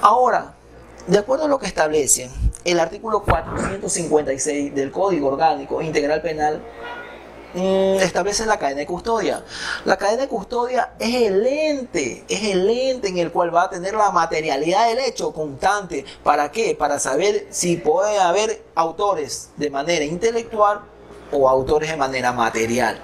Ahora, de acuerdo a lo que establece el artículo 456 del Código Orgánico Integral Penal, establece la cadena de custodia. La cadena de custodia es el ente en el cual va a tener la materialidad del hecho constante. ¿Para qué? Para saber si puede haber autores de manera intelectual o autores de manera material.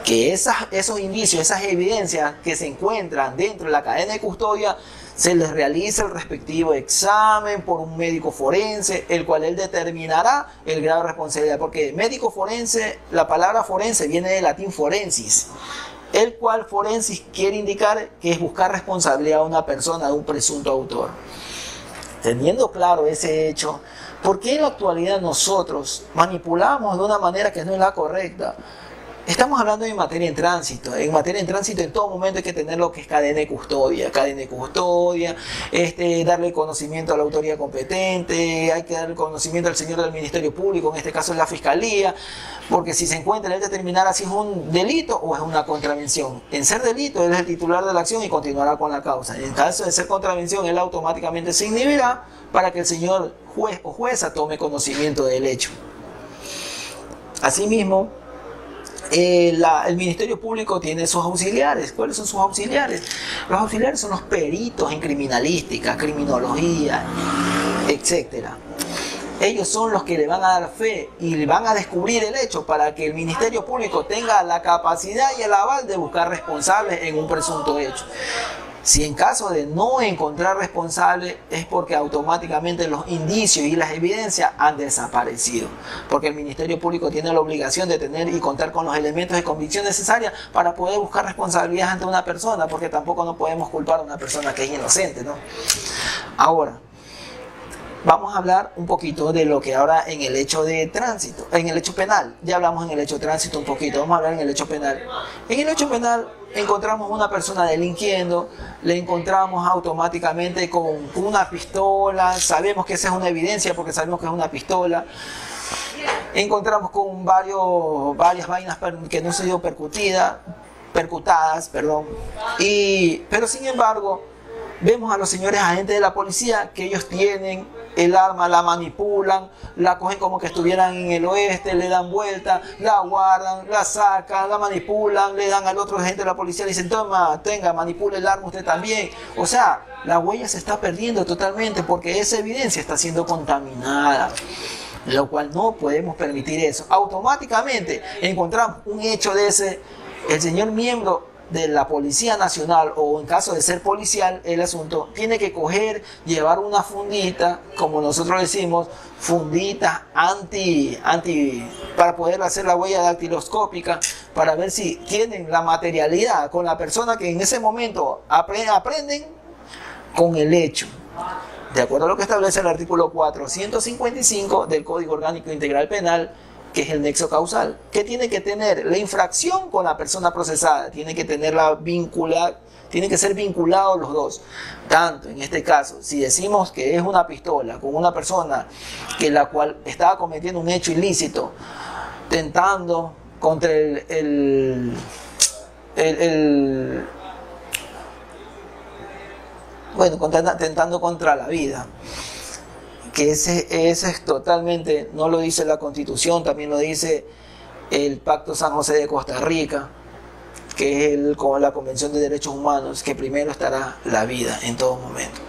Que esos indicios, esas evidencias que se encuentran dentro de la cadena de custodia, se les realiza el respectivo examen por un médico forense, el cual él determinará el grado de responsabilidad. Porque médico forense, la palabra forense viene del latín forensis, el cual forensis quiere indicar que es buscar responsabilidad a una persona de un presunto autor. Teniendo claro ese hecho, ¿por qué en la actualidad nosotros manipulamos de una manera que no es la correcta? Estamos hablando de materia en tránsito. En materia en tránsito, en todo momento hay que tener lo que es cadena de custodia. Darle conocimiento a la autoridad competente, hay que darle conocimiento al señor del Ministerio Público, en este caso es la Fiscalía, porque si se encuentra, él determinará si es un delito o es una contravención. En ser delito, él es el titular de la acción y continuará con la causa. En caso de ser contravención, él automáticamente se inhibirá para que el señor juez o jueza tome conocimiento del hecho. Asimismo, el Ministerio Público tiene sus auxiliares. ¿Cuáles son sus auxiliares? Los auxiliares son los peritos en criminalística, criminología, etc. Ellos son los que le van a dar fe y le van a descubrir el hecho para que el Ministerio Público tenga la capacidad y el aval de buscar responsables en un presunto hecho. Si en caso de no encontrar responsable, es porque automáticamente los indicios y las evidencias han desaparecido. Porque el Ministerio Público tiene la obligación de tener y contar con los elementos de convicción necesarios para poder buscar responsabilidad ante una persona, porque tampoco no podemos culpar a una persona que es inocente, ¿no? Ahora, vamos a hablar un poquito de lo que ahora en el hecho de tránsito, en el hecho penal. Ya hablamos en el hecho de tránsito un poquito, vamos a hablar en el hecho penal. En el hecho penal encontramos una persona delinquiendo, le encontramos automáticamente con una pistola, sabemos que esa es una evidencia porque sabemos que es una pistola. Encontramos con varias vainas que no han sido percutadas, pero sin embargo, vemos a los señores agentes de la policía que ellos tienen el arma, la manipulan, la cogen como que estuvieran en el oeste, le dan vuelta, la guardan, la sacan, la manipulan, le dan al otro agente de la policía, le dicen, toma, tenga, manipule el arma usted también. O sea, la huella se está perdiendo totalmente porque esa evidencia está siendo contaminada, lo cual no podemos permitir eso. Automáticamente encontramos un hecho de ese, el señor miembro de la Policía Nacional, o en caso de ser policial el asunto, tiene que llevar una fundita, como nosotros decimos, fundita para poder hacer la huella dactiloscópica, para ver si tienen la materialidad con la persona que en ese momento aprenden con el hecho. De acuerdo a lo que establece el artículo 455 del Código Orgánico Integral Penal, que es el nexo causal, que tiene que tener la infracción con la persona procesada, tiene que ser vinculados los dos. Tanto en este caso, si decimos que es una pistola con una persona que la cual estaba cometiendo un hecho ilícito, tentando contra tentando contra la vida, que ese es totalmente, no lo dice la Constitución, también lo dice el Pacto San José de Costa Rica, que es como la Convención de Derechos Humanos, que primero estará la vida en todo momento.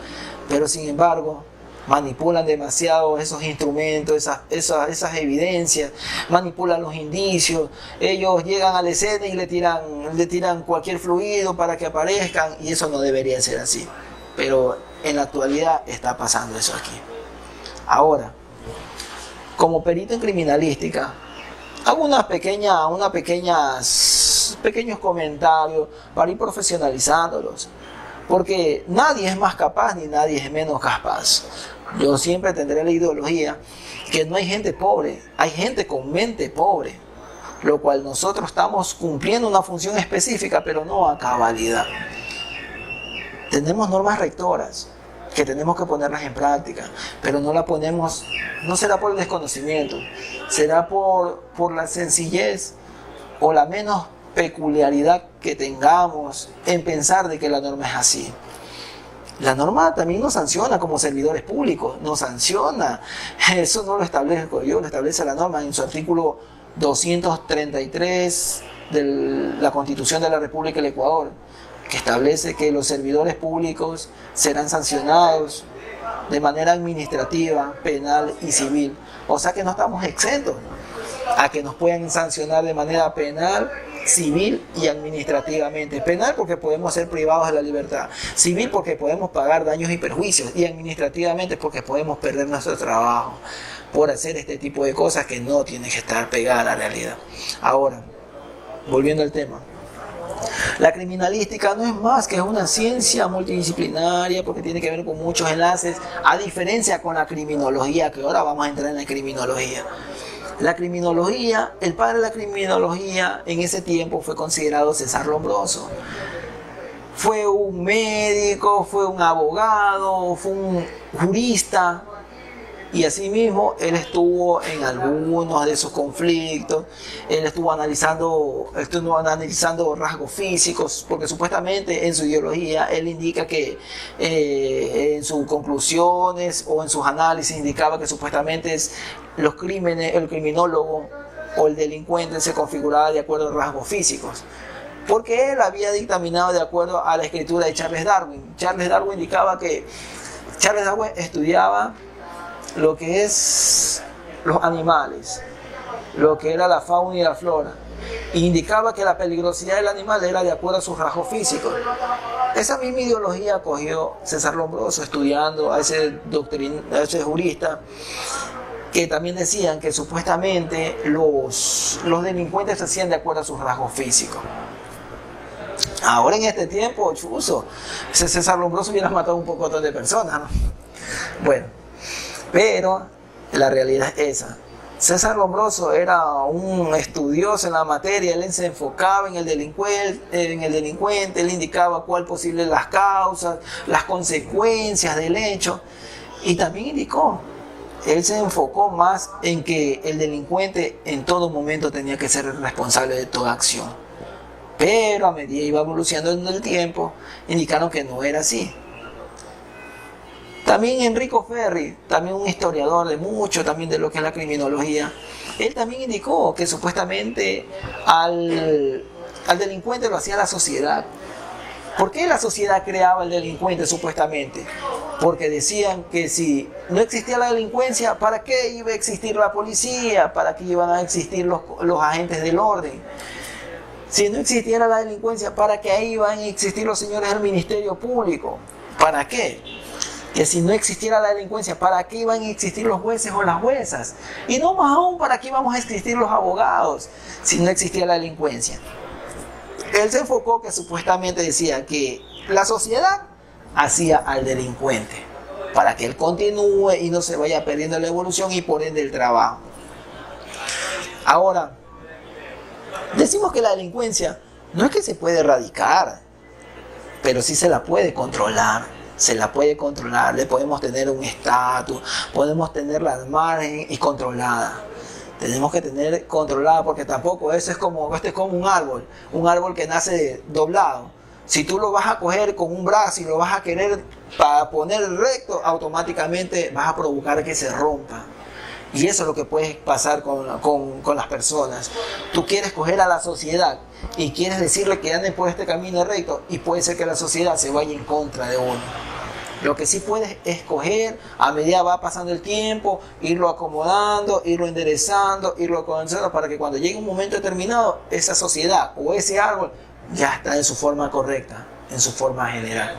Pero sin embargo, manipulan demasiado esos instrumentos, esas evidencias, manipulan los indicios, ellos llegan a la escena y le tiran cualquier fluido para que aparezcan, y eso no debería ser así. Pero en la actualidad está pasando eso aquí. Ahora, como perito en criminalística, hago pequeños comentarios para ir profesionalizándolos, porque nadie es más capaz ni nadie es menos capaz. Yo siempre tendré la ideología que no hay gente pobre, hay gente con mente pobre, lo cual nosotros estamos cumpliendo una función específica, pero no a cabalidad. Tenemos normas rectoras que tenemos que ponerlas en práctica, pero no la ponemos, no será por el desconocimiento, será por la sencillez o la menos peculiaridad que tengamos en pensar de que la norma es así. La norma también nos sanciona como servidores públicos, nos sanciona. Eso no lo establezco yo, lo establece la norma en su artículo 233 de la Constitución de la República del Ecuador, que establece que los servidores públicos serán sancionados de manera administrativa, penal y civil. O sea que no estamos exentos a que nos puedan sancionar de manera penal, civil y administrativamente. Penal porque podemos ser privados de la libertad, civil porque podemos pagar daños y perjuicios, y administrativamente porque podemos perder nuestro trabajo por hacer este tipo de cosas que no tienen que estar pegadas a la realidad. Ahora, volviendo al tema, la criminalística no es más que una ciencia multidisciplinaria porque tiene que ver con muchos enlaces, a diferencia con la criminología, que ahora vamos a entrar en la criminología. La criminología, el padre de la criminología en ese tiempo fue considerado César Lombroso. Fue un médico, fue un abogado, fue un jurista, y asimismo él estuvo en algunos de esos conflictos. Él estuvo analizando rasgos físicos, porque supuestamente en su ideología él indica que en sus conclusiones o en sus análisis indicaba que supuestamente los crímenes, el criminólogo o el delincuente se configuraba de acuerdo a rasgos físicos, porque él había dictaminado de acuerdo a la escritura de Charles Darwin. Charles Darwin estudiaba lo que es los animales, lo que era la fauna y la flora, e indicaba que la peligrosidad del animal era de acuerdo a sus rasgos físicos. Esa misma ideología cogió César Lombroso estudiando a ese jurista, que también decían que supuestamente los delincuentes se hacían de acuerdo a sus rasgos físicos. Ahora en este tiempo, César Lombroso hubiera matado un poco de personas, ¿no? Bueno, pero la realidad es esa. César Lombroso era un estudioso en la materia, él se enfocaba en el delincuente, él indicaba cuál posible las causas, las consecuencias del hecho, y también indicó, él se enfocó más en que el delincuente en todo momento tenía que ser el responsable de toda acción. Pero a medida que iba evolucionando en el tiempo, indicaron que no era así. También Enrico Ferri, también un historiador de mucho también de lo que es la criminología, él también indicó que supuestamente al delincuente lo hacía la sociedad. ¿Por qué la sociedad creaba al delincuente supuestamente? Porque decían que si no existía la delincuencia, ¿para qué iba a existir la policía? ¿Para qué iban a existir los agentes del orden? Si no existiera la delincuencia, ¿para qué iban a existir los señores del Ministerio Público? ¿Para qué? Que si no existiera la delincuencia, ¿para qué iban a existir los jueces o las juezas? Y no más aún, ¿para qué íbamos a existir los abogados si no existía la delincuencia? Él se enfocó que supuestamente decía que la sociedad hacía al delincuente para que él continúe y no se vaya perdiendo la evolución y por ende el trabajo. Ahora, decimos que la delincuencia no es que se puede erradicar, pero sí se la puede controlar. Se la puede controlar, le podemos tener un estatus, podemos tenerla al margen y controlada. Tenemos que tener controlada porque tampoco este es como un árbol que nace doblado. Si tú lo vas a coger con un brazo y lo vas a querer para poner recto, automáticamente vas a provocar que se rompa. Y eso es lo que puede pasar con las personas. Tú quieres coger a la sociedad y quieres decirle que anden por este camino recto y puede ser que la sociedad se vaya en contra de uno. Lo que sí puedes escoger a medida va pasando el tiempo, irlo acomodando, irlo enderezando, irlo acomodando para que cuando llegue un momento determinado, esa sociedad o ese árbol ya está en su forma correcta, en su forma general.